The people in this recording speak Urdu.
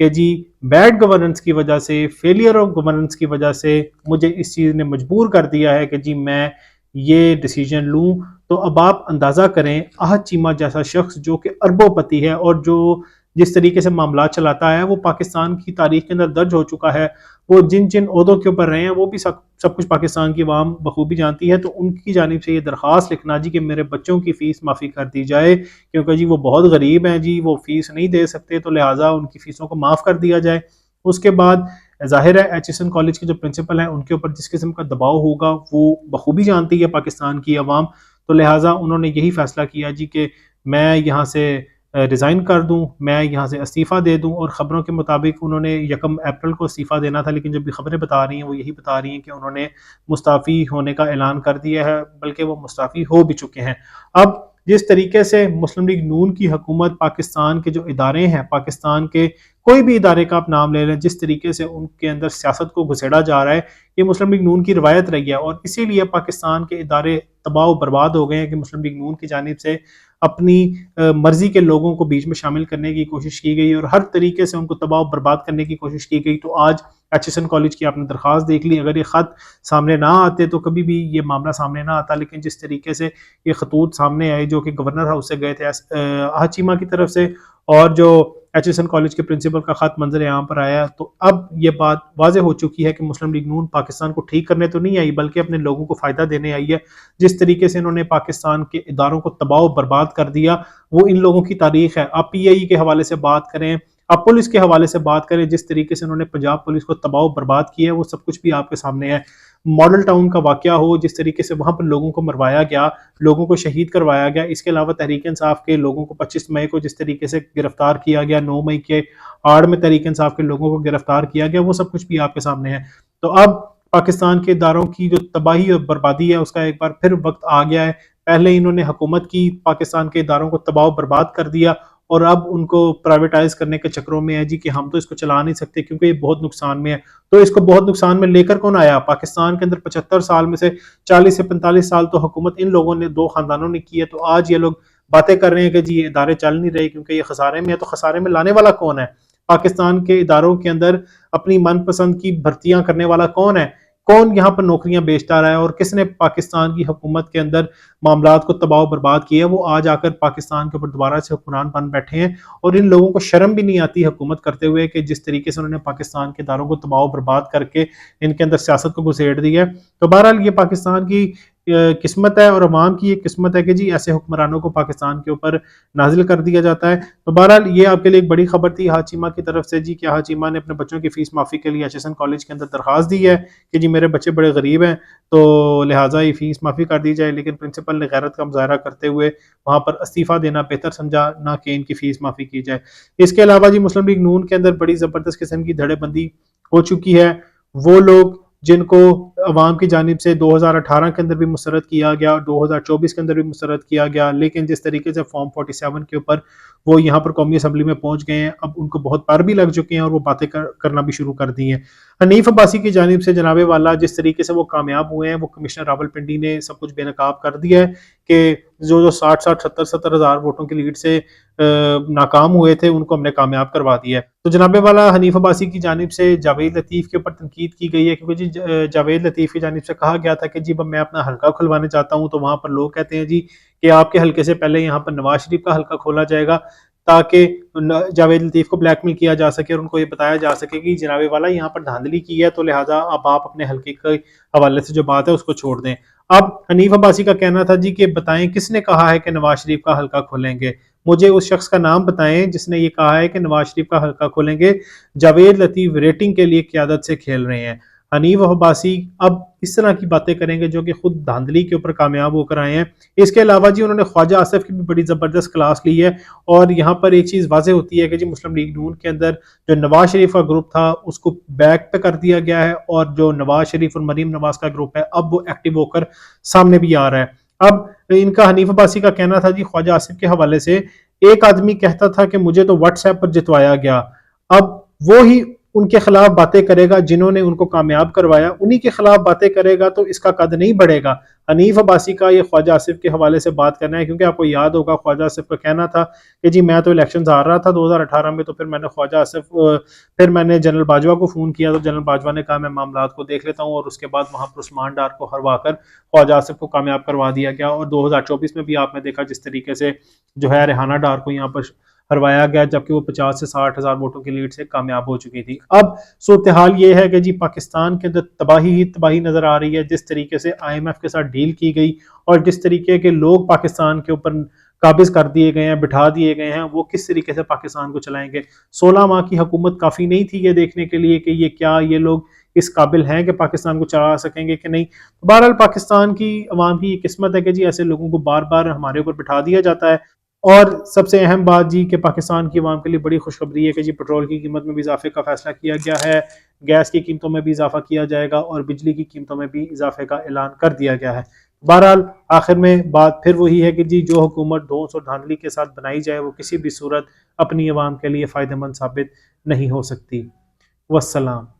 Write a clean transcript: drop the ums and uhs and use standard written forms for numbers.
کہ جی بیڈ گورننس کی وجہ سے، فیلئر آف گورننس کی وجہ سے مجھے اس چیز نے مجبور کر دیا ہے کہ جی میں یہ ڈیسیجن لوں. تو اب آپ اندازہ کریں احد چیمہ جیسا شخص جو کہ اربوں پتی ہے اور جو جس طریقے سے معاملات چلاتا ہے وہ پاکستان کی تاریخ کے اندر درج ہو چکا ہے. وہ جن عہدوں کے اوپر رہے ہیں وہ بھی سب کچھ پاکستان کی عوام بخوبی جانتی ہے. تو ان کی جانب سے یہ درخواست لکھنا جی کہ میرے بچوں کی فیس معافی کر دی جائے کیونکہ جی وہ بہت غریب ہیں جی، وہ فیس نہیں دے سکتے، تو لہٰذا ان کی فیسوں کو معاف کر دیا جائے. اس کے بعد ظاہر ہے ایچ ایس این کالج کے جو پرنسپل ہیں ان کے اوپر جس قسم کا دباؤ ہوگا وہ بخوبی جانتی ہے پاکستان کی عوام. تو لہٰذا انہوں نے یہی فیصلہ کیا جی کہ میں یہاں سے ریزائن کر دوں، میں یہاں سے استعفیٰ دے دوں. اور خبروں کے مطابق انہوں نے 1 اپریل کو استعفیٰ دینا تھا، لیکن جب بھی خبریں بتا رہی ہیں وہ یہی بتا رہی ہیں کہ انہوں نے مستعفی ہونے کا اعلان کر دیا ہے، بلکہ وہ مستعفی ہو بھی چکے ہیں. اب جس طریقے سے مسلم لیگ نون کی حکومت پاکستان کے جو ادارے ہیں، پاکستان کے کوئی بھی ادارے کا آپ نام لے لیں، جس طریقے سے ان کے اندر سیاست کو گھسیڑا جا رہا ہے، یہ مسلم لیگ نون کی روایت رہی ہے. اور اسی لیے پاکستان کے ادارے تباہ و برباد ہو گئے ہیں کہ مسلم لیگ نون کی جانب سے اپنی مرضی کے لوگوں کو بیچ میں شامل کرنے کی کوشش کی گئی اور ہر طریقے سے ان کو تباہ و برباد کرنے کی کوشش کی گئی. تو آج ایچ ایس این کالج کی آپ نے درخواست دیکھ لی. اگر یہ خط سامنے نہ آتے تو کبھی بھی یہ معاملہ سامنے نہ آتا، لیکن جس طریقے سے یہ خطوط سامنے آئے جو کہ گورنر ہاؤس سے گئے تھے احد چیمہ کی طرف سے، اور جو ایچ ایس این کالج کے پرنسپل کا خط منظر عام پر آیا، تو اب یہ بات واضح ہو چکی ہے کہ مسلم لیگ نون پاکستان کو ٹھیک کرنے تو نہیں آئی بلکہ اپنے لوگوں کو فائدہ دینے آئی ہے. جس طریقے سے انہوں نے پاکستان کے اداروں کو تباہ و برباد کر دیا وہ ان لوگوں کی تاریخ ہے. آپ پی آئی کے حوالے سے بات کریں، آپ پولیس کے حوالے سے بات کریں، جس طریقے سے انہوں نے پنجاب پولیس کو تباہ و برباد کیا ہے وہ سب کچھ بھی آپ کے سامنے ہے. ماڈل ٹاؤن کا واقعہ ہو، جس طریقے سے وہاں پر لوگوں کو مروایا گیا، لوگوں کو شہید کروایا گیا. اس کے علاوہ تحریک انصاف کے لوگوں کو 25 مئی کو جس طریقے سے گرفتار کیا گیا، 9 مئی کے آڑ میں تحریک انصاف کے لوگوں کو گرفتار کیا گیا، وہ سب کچھ بھی آپ کے سامنے ہے. تو اب پاکستان کے اداروں کی جو تباہی اور بربادی ہے اس کا ایک بار پھر وقت آ گیا ہے. پہلے انہوں نے حکومت کی پاکستان کے اداروں کو تباہ و برباد کر دیا اور اب ان کو پرائیویٹائز کرنے کے چکروں میں ہے جی کہ ہم تو اس کو چلا نہیں سکتے کیونکہ یہ بہت نقصان میں ہے. تو اس کو بہت نقصان میں لے کر کون آیا؟ پاکستان کے اندر 75 سال میں سے 40 سے 45 سال تو حکومت ان لوگوں نے، 2 خاندانوں نے کی ہے. تو آج یہ لوگ باتیں کر رہے ہیں کہ جی یہ ادارے چل نہیں رہے کیونکہ یہ خسارے میں ہے. تو خسارے میں لانے والا کون ہے؟ پاکستان کے اداروں کے اندر اپنی من پسند کی بھرتیاں کرنے والا کون ہے؟ کون یہاں پر نوکریاں بیچتا رہا ہے؟ اور کس نے پاکستان کی حکومت کے اندر معاملات کو تباہ و برباد کیا ہے؟ وہ آج آ کر پاکستان کے اوپر دوبارہ سے حکمران بن بیٹھے ہیں اور ان لوگوں کو شرم بھی نہیں آتی حکومت کرتے ہوئے کہ جس طریقے سے انہوں نے پاکستان کے اداروں کو تباہ و برباد کر کے ان کے اندر سیاست کو گھسیڑ دیا ہے. تو بہرحال یہ پاکستان کی قسمت ہے اور عوام کی یہ قسمت ہے کہ جی ایسے حکمرانوں کو پاکستان کے اوپر نازل کر دیا جاتا ہے. تو بہرحال یہ آپ کے لیے ایک بڑی خبر تھی احد چیمہ کی طرف سے جی کہ احد چیمہ نے اپنے بچوں کی فیس معافی کے لیے ایچ ایس این کالج کے اندر درخواست دی ہے کہ جی میرے بچے بڑے غریب ہیں تو لہٰذا یہ فیس معافی کر دی جائے. لیکن پرنسپل نے غیرت کا مظاہرہ کرتے ہوئے وہاں پر استعفیٰ دینا بہتر سمجھا، نہ کہ ان کی فیس معافی کی جائے. اس کے علاوہ جی مسلم لیگ نون کے اندر بڑی زبردست قسم کی دھڑے بندی ہو چکی ہے. وہ لوگ جن کو عوام کی جانب سے 2018 کے اندر بھی مسرت کیا گیا، 2024 کے اندر بھی مسرت کیا گیا، لیکن جس طریقے سے فارم 47 کے اوپر وہ یہاں پر قومی اسمبلی میں پہنچ گئے ہیں، اب ان کو بہت پار بھی لگ چکے ہیں اور وہ باتیں کرنا بھی شروع کر دی ہیں. حنیف عباسی کی جانب سے جناب والا جس طریقے سے وہ کامیاب ہوئے ہیں، وہ کمشنر راولپنڈی نے سب کچھ بے نقاب کر دیا ہے کہ جو 60 ہزار ووٹوں کی لیڈ سے ناکام ہوئے تھے ان کو ہم نے کامیاب کروا دیا ہے. تو جناب والا حنیف عباسی کی جانب سے جاوید لطیف کے اوپر تنقید کی گئی ہے کیونکہ جی جاوید لطیف کی جانب سے کہا گیا تھا کہ جی میں اپنا حلقہ کھلوانے چاہتا ہوں، تو وہاں پر لوگ کہتے ہیں جی کہ آپ کے حلقے سے پہلے یہاں پر نواز شریف کا حلقہ کھولا جائے گا تاکہ جاوید لطیف کو بلیک میل کیا جا سکے اور ان کو یہ بتایا جا سکے کہ جناب والا یہاں پر دھاندلی کی ہے، تو لہٰذا اب آپ اپنے حلقے کے حوالے سے جو بات ہے اس کو چھوڑ دیں. اب حنیف عباسی کا کہنا تھا جی کہ بتائیں کس نے کہا ہے کہ نواز شریف کا حلقہ کھولیں گے؟ مجھے اس شخص کا نام بتائیں جس نے یہ کہا ہے کہ نواز شریف کا حلقہ کھولیں گے. جاوید لطیف ریٹنگ کے لیے قیادت سے کھیل رہے ہیں. حنیف عباسی اب اس طرح کی باتیں کریں گے جو کہ خود دھاندلی کے اوپر کامیاب ہو کر آئے ہیں. اس کے علاوہ جی انہوں نے خواجہ آصف کی بھی بڑی زبردست کلاس لی ہے اور یہاں پر ایک چیز واضح ہوتی ہے کہ جی مسلم لیگ نون کے اندر جو نواز شریف کا گروپ تھا اس کو بیک پہ کر دیا گیا ہے اور جو نواز شریف اور مریم نواز کا گروپ ہے اب وہ ایکٹیو ہو کر سامنے بھی آ رہا ہے. اب ان کا حنیف عباسی کا کہنا تھا جی خواجہ آصف کے حوالے سے، ایک آدمی کہتا تھا کہ مجھے تو واٹس ایپ پر جتوایا گیا، اب وہی ان کے خلاف باتیں کرے گا جنہوں نے ان کو کامیاب کروایا، انہی کے خلاف باتیں کرے گا تو اس کا قد نہیں بڑھے گا۔ حنیف عباسی کا یہ خواجہ آصف کے حوالے سے بات کرنا ہے، کیونکہ آپ کو یاد ہوگا خواجہ آصف کا کہنا تھا کہ جی میں تو الیکشن ہار رہا تھا 2018 میں، تو پھر میں نے خواجہ آصف پھر میں نے جنرل باجوہ کو فون کیا تو جنرل باجوہ نے کہا میں معاملات کو دیکھ لیتا ہوں، اور اس کے بعد وہاں پر عثمان ڈار کو ہروا کر خواجہ آصف کو کامیاب کروا دیا گیا۔ اور 2024 میں بھی آپ نے دیکھا جس طریقے سے جو ہے ریحانہ ڈار کو یہاں پر ہروایا گیا، جبکہ وہ 50 سے 60 ہزار ووٹوں کی لیڈ سے کامیاب ہو چکی تھی۔ اب صورتحال یہ ہے کہ جی پاکستان کے اندر تباہی ہی تباہی نظر آ رہی ہے، جس طریقے سے IMF کے ساتھ ڈیل کی گئی اور جس طریقے کے لوگ پاکستان کے اوپر قابض کر دیے گئے ہیں، بٹھا دیے گئے ہیں، وہ کس طریقے سے پاکستان کو چلائیں گے۔ 16 ماہ کی حکومت کافی نہیں تھی یہ دیکھنے کے لیے کہ یہ کیا یہ لوگ اس قابل ہیں کہ پاکستان کو چلا سکیں گے کہ نہیں۔ بہرحال پاکستان کی عوام کی یہ قسمت ہے کہ جی ایسے لوگوں کو بار بار ہمارے اوپر بٹھا دیا جاتا ہے۔ اور سب سے اہم بات جی کہ پاکستان کی عوام کے لیے بڑی خوشخبری ہے کہ جی پٹرول کی قیمت میں بھی اضافے کا فیصلہ کیا گیا ہے، گیس کی قیمتوں میں بھی اضافہ کیا جائے گا، اور بجلی کی قیمتوں میں بھی اضافے کا اعلان کر دیا گیا ہے۔ بہرحال آخر میں بات پھر وہی ہے کہ جی جو حکومت ڈھونس اور دھاندلی کے ساتھ بنائی جائے وہ کسی بھی صورت اپنی عوام کے لیے فائدہ مند ثابت نہیں ہو سکتی۔ والسلام۔